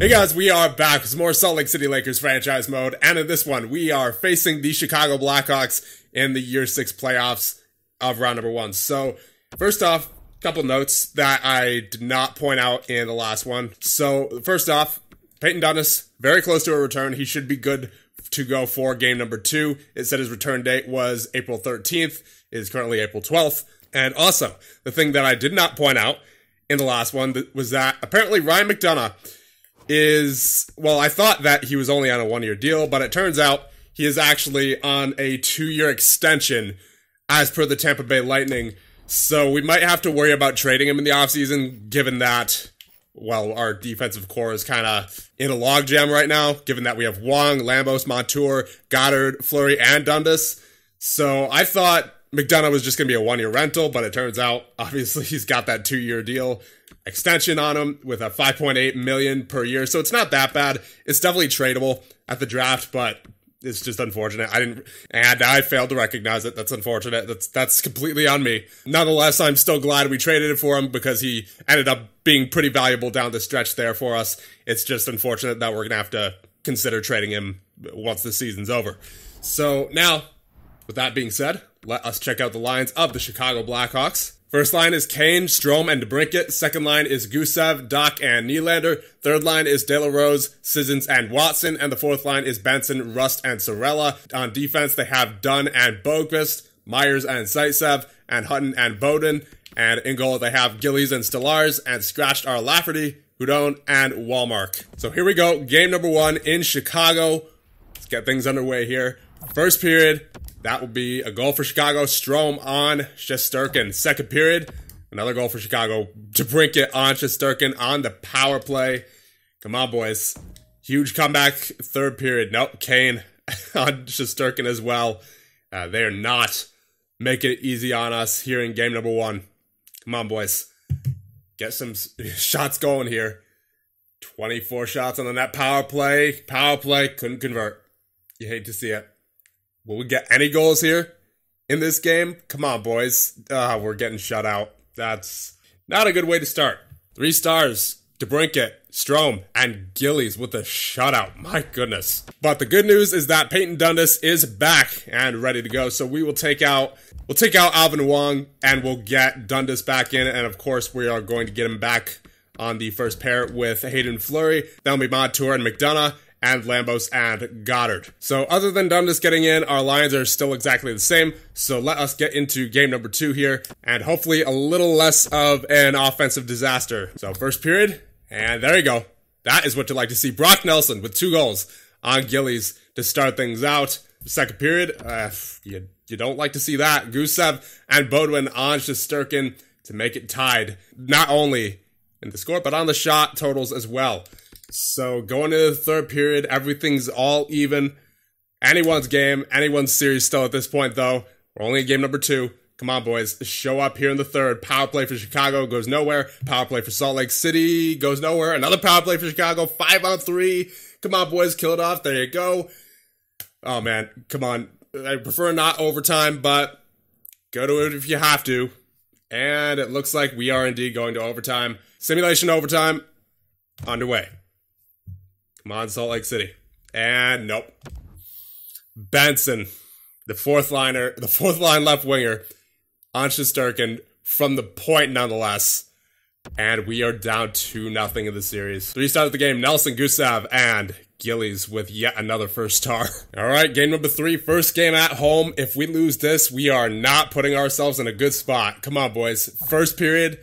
Hey guys, we are back with more Salt Lake City Lakers franchise mode, and in this one, we are facing the Chicago Blackhawks in the Year 6 playoffs of round number 1. So, first off, a couple notes that I did not point out in the last one. So, first off, Peyton Dundas, very close to a return. He should be good to go for game number 2. It said his return date was April 13th. It is currently April 12th. And also, the thing that I did not point out in the last one was that apparently Ryan McDonough I thought that he was only on a 1-year deal, but it turns out he is actually on a 2-year extension as per the Tampa Bay Lightning. So we might have to worry about trading him in the offseason, given that, well, our defensive core is kind of in a logjam right now, given that we have Wong, Lambos, Montour, Goddard, Fleury, and Dundas. So I thought McDonough was just going to be a 1-year rental, but it turns out, obviously, he's got that 2-year deal extension on him with a $5.8 million per year. So it's not that bad. It's definitely tradable at the draft, but it's just unfortunate. I failed to recognize it. That's unfortunate. That's completely on me. Nonetheless, I'm still glad we traded it for him because he ended up being pretty valuable down the stretch there for us. It's just unfortunate that we're going to have to consider trading him once the season's over. So now, with that being said, let us check out the lines of the Chicago Blackhawks. First line is Kane, Strome, and DeBrincat. Second line is Gusev, Doc, and Nylander. Third line is De La Rose, Sissons, and Watson. And the fourth line is Benson, Rust, and Sorella. On defense, they have Dunn and Boqvist, Myers and Zaitsev, and Hutton and Bowden. And in goal, they have Gillies and Stillars, and scratched are Lafferty, Houdon, and Walmark. So here we go. Game number 1 in Chicago. Let's get things underway here. First period. That will be a goal for Chicago. Strome on Shesterkin. Second period, another goal for Chicago. DeBrincat on Shesterkin on the power play. Come on, boys. Huge comeback. Third period. Nope, Kane on Shesterkin as well. They are not making it easy on us here in game number 1. Come on, boys. Get some shots going here. 24 shots on the net. Power play. Power play. Couldn't convert. You hate to see it. Will we get any goals here in this game? Come on, boys. We're getting shut out. That's not a good way to start. 3 stars. DeBrincat, Strome, and Gillies with a shutout. My goodness. But the good news is that Peyton Dundas is back and ready to go. So we'll take out Alvin Wong and we'll get Dundas back in. And of course, we are going to get him back on the first pair with Hayden Fleury. That'll be Montour and McDonough, and Lambos and Goddard. So other than Dundas getting in, our lines are still exactly the same. So let us get into game number 2 here, and hopefully a little less of an offensive disaster. So first period, and there you go. That is what you like to see. Brock Nelson with 2 goals on Gillies to start things out. Second period, you don't like to see that. Gusev and Bodwin on Shesterkin to make it tied, not only in the score, but on the shot totals as well. So going into the third period, everything's all even. Anyone's game, anyone's series still at this point, though. We're only in game number 2. Come on, boys. Show up here in the third. Power play for Chicago goes nowhere. Power play for Salt Lake City goes nowhere. Another power play for Chicago. 5-on-3. Come on, boys. Kill it off. There you go. Oh, man. Come on. I prefer not overtime, but go to it if you have to. And it looks like we are indeed going to overtime. Simulation overtime underway. Come on, Salt Lake City. And nope. Benson, the fourth line left winger, on Shesterkin from the point nonetheless. And we are down 2-0 in the series. 3 stars of the game, Nelson, Gusev, and Gillies with yet another first star. Alright, game number 3, first game at home. If we lose this, we are not putting ourselves in a good spot. Come on, boys. First period,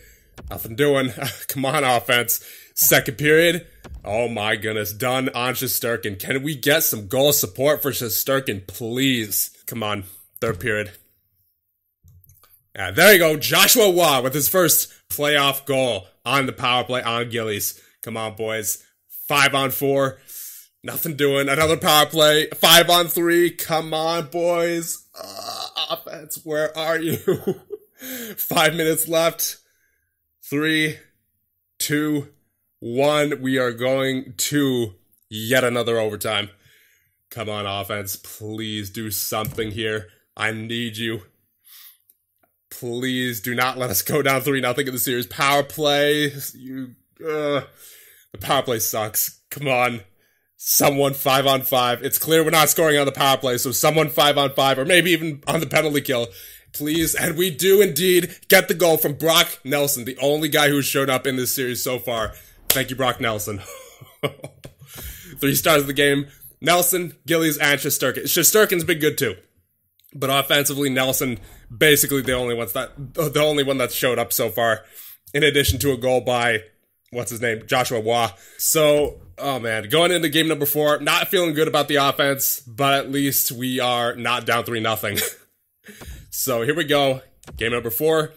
nothing doing. Come on, offense. Second period, oh my goodness, done on Shesterkin. Can we get some goal support for Shesterkin, please? Come on, third period. There you go, Joshua Waugh with his first playoff goal on the power play on Gillies. Come on, boys. 5-on-4, nothing doing. Another power play, 5-on-3. Come on, boys. Offense, where are you? 5 minutes left. 3, 2, 1, we are going to yet another overtime. Come on, offense. Please do something here. I need you. Please do not let us go down 3-0 in the series. Power play. The power play sucks. Come on. Someone 5-on-5. It's clear we're not scoring on the power play, so someone 5-on-5, or maybe even on the penalty kill. Please. And we do indeed get the goal from Brock Nelson, the only guy who's showed up in this series so far. Thank you, Brock Nelson. 3 stars of the game. Nelson, Gillies, and Shesterkin. Shesterkin's been good too. But offensively, Nelson, basically the only one that's showed up so far. In addition to a goal by, what's his name, Joshua Waugh. So, oh man, going into game number 4, not feeling good about the offense, but at least we are not down 3-0. So here we go, game number 4.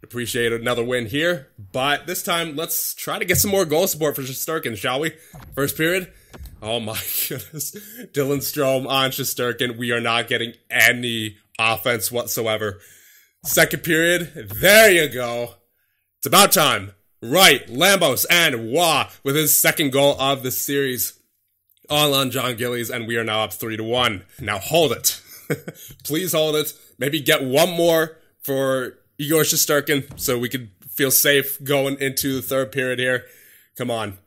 Appreciate another win here, but this time let's try to get some more goal support for Shesterkin, shall we? First period. Oh my goodness. Dylan Strome on Shesterkin. We are not getting any offense whatsoever. Second period. There you go. It's about time. Right, Lambos and Waugh with his second goal of the series. All on John Gillies, and we are now up 3-1. Now hold it. Please hold it. Maybe get one more for Igor Shesterkin so we could feel safe going into the third period here. Come on.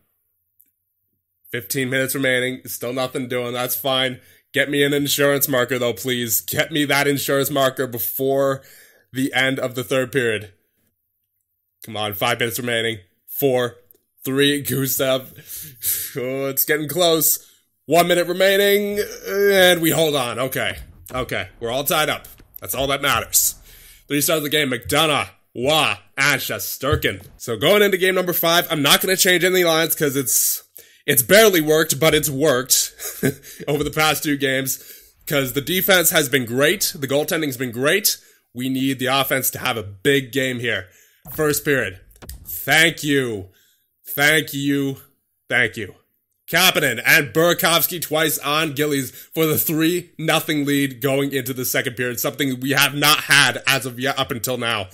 15 minutes remaining. Still nothing doing. That's fine. Get me an insurance marker, though, please. Get me that insurance marker before the end of the third period. Come on, 5 minutes remaining. 4, 3, Gustav. Oh, it's getting close. 1 minute remaining, and we hold on. Okay, we're all tied up. That's all that matters. 3 stars of the game, McDonough, Waugh, and Shesterkin. So going into game number 5, I'm not going to change any lines because it's barely worked, but it's worked over the past 2 games because the defense has been great. The goaltending's been great. We need the offense to have a big game here. First period. Thank you. Kapanen and Burakovsky twice on Gillies for the 3-0 lead going into the second period. Something we have not had as of yet up until now.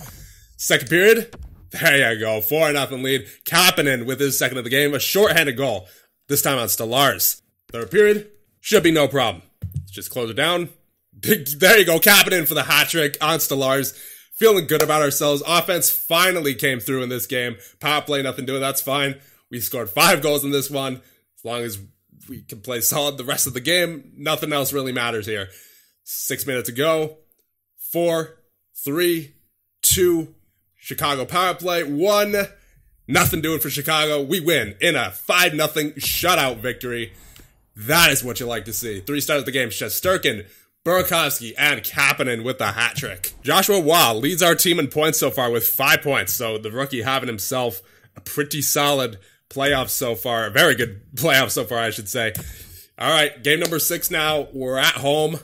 Second period. There you go. 4-0 lead. Kapanen with his second of the game. A shorthanded goal. This time on Stolarz. Third period. Should be no problem. Let's just close it down. There you go. Kapanen for the hat trick on Stolarz. Feeling good about ourselves. Offense finally came through in this game. Power play, nothing doing. That's fine. We scored 5 goals in this one. As long as we can play solid the rest of the game, nothing else really matters here. 6 minutes to go. 4, 3, 2. Chicago power play. 1. Nothing doing for Chicago. We win in a 5-0 shutout victory. That is what you like to see. 3 stars of the game. Shesterkin, Burakovsky, and Kapanen with the hat trick. Joshua Waugh leads our team in points so far with 5 points. So the rookie having himself a pretty solid playoffs so far. A very good playoffs so far, I should say. All right, game number 6 now. We're at home.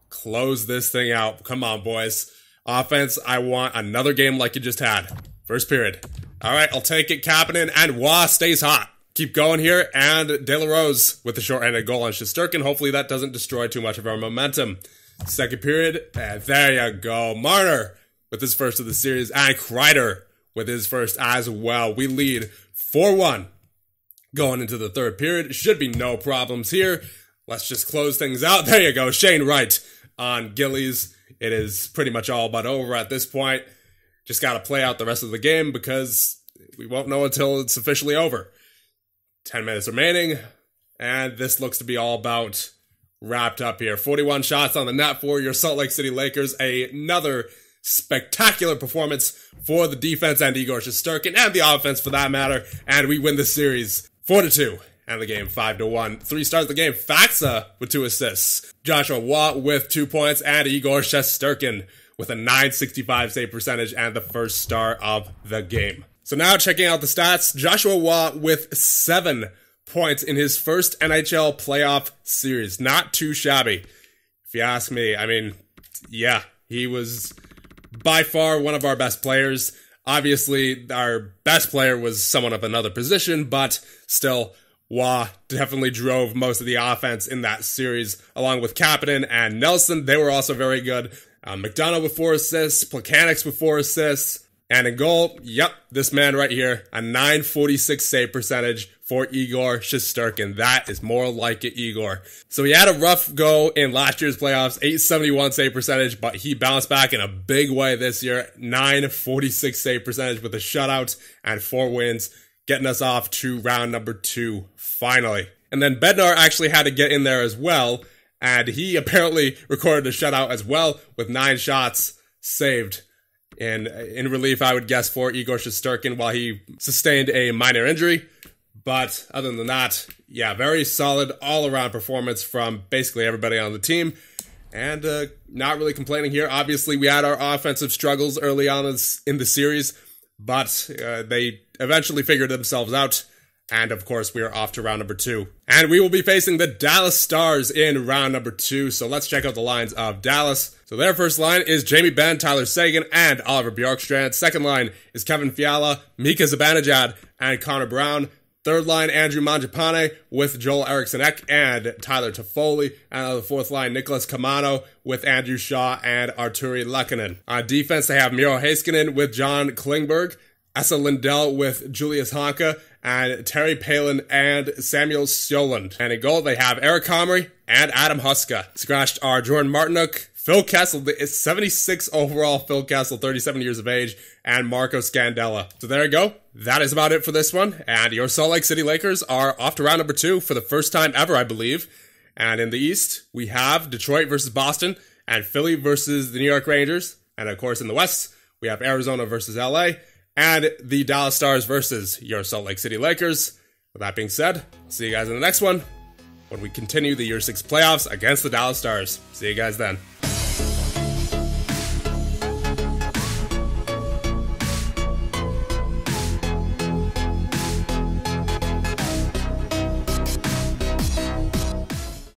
Close this thing out. Come on, boys. Offense, I want another game like you just had. First period. All right, I'll take it. Kapanen and Waugh stays hot. Keep going here, and De La Rose with the short-handed goal on Shesterkin. Hopefully that doesn't destroy too much of our momentum. Second period, and there you go. Marner with his first of the series, and Kreider with his first as well. We lead 4-1 going into the third period. Should be no problems here. Let's just close things out. There you go. Shane Wright on Gillies. It is pretty much all but over at this point. Just got to play out the rest of the game because we won't know until it's officially over. 10 minutes remaining, and this looks to be all about wrapped up here. 41 shots on the net for your Salt Lake City Lakers. Another spectacular performance for the defense and Igor Shesterkin, and the offense for that matter, and we win the series 4-2, and the game 5-1. 3 stars of the game, Faxa with 2 assists, Joshua Waugh with 2 points, and Igor Shesterkin with a .965 save percentage and the first star of the game. So now checking out the stats, Joshua Waugh with 7 points in his first NHL playoff series. Not too shabby, if you ask me. I mean, yeah, he was by far one of our best players. Obviously, our best player was someone of another position, but still, Waugh definitely drove most of the offense in that series, along with Kapanen and Nelson. They were also very good. McDonough with 4 assists, Plekanec with 4 assists. And in goal, yep, this man right here, a .946 save percentage for Igor Shesterkin. That is more like it, Igor. So he had a rough go in last year's playoffs, .871 save percentage, but he bounced back in a big way this year. .946 save percentage with a shutout and 4 wins. getting us off to round number 2 finally. And then Bednar actually had to get in there as well, and he apparently recorded a shutout as well with 9 shots saved. In relief, I would guess, for Igor Shesterkin while he sustained a minor injury. But other than that, yeah, very solid all-around performance from basically everybody on the team. And not really complaining here. Obviously, we had our offensive struggles early on in the series, but they eventually figured themselves out. And of course, we are off to round number 2. And we will be facing the Dallas Stars in round number 2. So let's check out the lines of Dallas. So their first line is Jamie Benn, Tyler Seguin, and Oliver Bjorkstrand. Second line is Kevin Fiala, Mika Zibanejad, and Connor Brown. Third line, Andrew Mangiapane with Joel Eriksson-Ek and Tyler Toffoli. And on the fourth line, Nicholas Kamano with Andrew Shaw and Arturi Lehkonen. On defense, they have Miro Heiskanen with John Klingberg, Esa Lindell with Julius Honka, and Terry Palin and Samuel Stjoland. And in goal, they have Eric Comrie and Adam Huska. Scratched are Jordan Martinook, Phil Kessel, 76 overall, Phil Kessel, 37 years of age, and Marco Scandella. So there you go. That is about it for this one. And your Salt Lake City Lakers are off to round number 2 for the first time ever, I believe. And in the East, we have Detroit versus Boston and Philly versus the New York Rangers. And of course, in the West, we have Arizona versus LA and the Dallas Stars versus your Salt Lake City Lakers. With that being said, I'll see you guys in the next one when we continue the Year 6 playoffs against the Dallas Stars. See you guys then.